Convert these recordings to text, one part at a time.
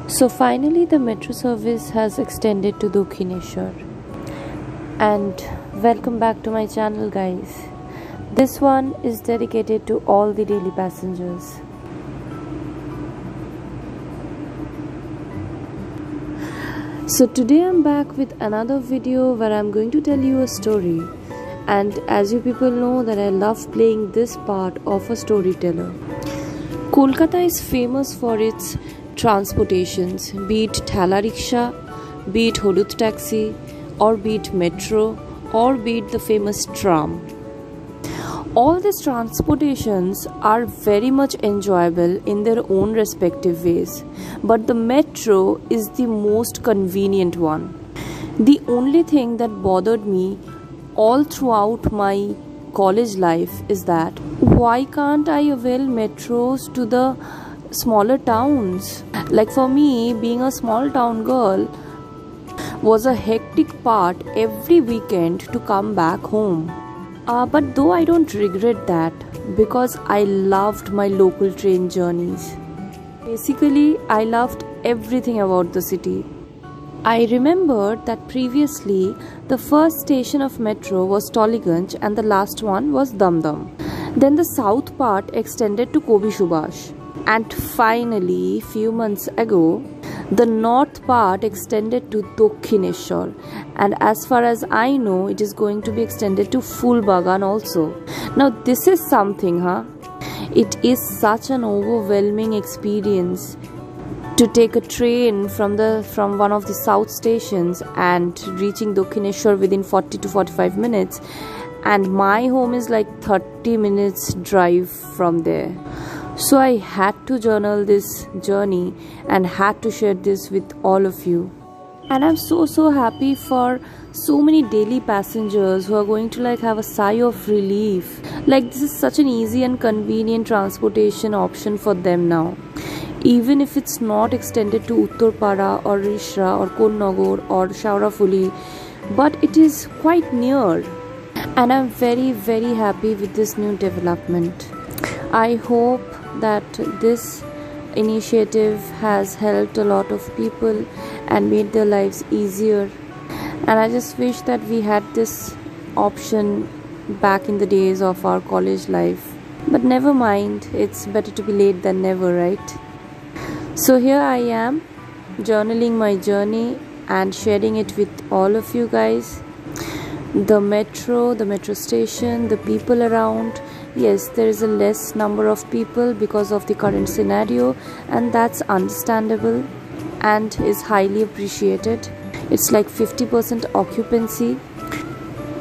So finally the metro service has extended to Dakhineshwar. And welcome back to my channel, guys. This one is dedicated to all the daily passengers. So today I'm back with another video where I'm going to tell you a story. And as you people know that I love playing this part of a storyteller. Kolkata is famous for its transportations, be it thala rickshaw, be it Holud taxi, or be it metro, or be it the famous tram. All these transportations are very much enjoyable in their own respective ways, but the metro is the most convenient one. The only thing that bothered me all throughout my college life is that why can't I avail metros to the smaller towns? Like for me, being a small town girl was a hectic part every weekend to come back home. But though I don't regret that because I loved my local train journeys. Basically, I loved everything about the city. I remembered that previously the first station of metro was Toliganj and the last one was Damdam. Then the south part extended to Kobi Subhash. And finally, few months ago, the north part extended to Dakhineshwar, and as far as I know, it is going to be extended to Phulbagan also. Now this is something, It is such an overwhelming experience to take a train from one of the south stations and reaching Dakhineshwar within 40 to 45 minutes, and my home is like 30 minutes drive from there. So I had to journal this journey and had to share this with all of you. And I'm so happy for so many daily passengers who are going to have a sigh of relief. This is such an easy and convenient transportation option for them now. Even if it's not extended to Uttarpara or Risra or Konnagar or Shaurafuli, but it is quite near. And I'm very happy with this new development. I hope that this initiative has helped a lot of people and made their lives easier, and I just wish that we had this option back in the days of our college life, but never mind, it's better to be late than never, right? So here I am journaling my journey and sharing it with all of you guys. The metro station, the people around. Yes, there is a less number of people because of the current scenario, and that's understandable and is highly appreciated. It's like 50% occupancy,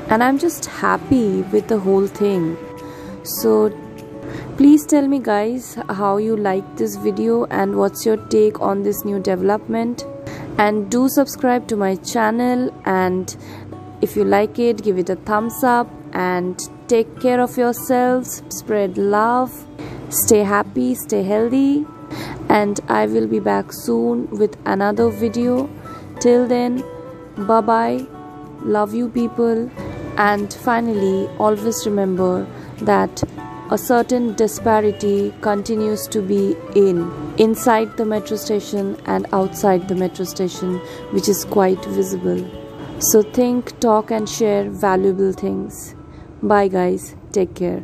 and I'm just happy with the whole thing. So please tell me, guys, how you like this video and what's your take on this new development, and do subscribe to my channel, and if you like it, give it a thumbs up, and take care of yourselves, spread love, stay happy, stay healthy, and I will be back soon with another video. Till then, bye bye, love you people, and finally always remember that a certain disparity continues to be inside the metro station and outside the metro station, which is quite visible. So think, talk and share valuable things. Bye guys, take care.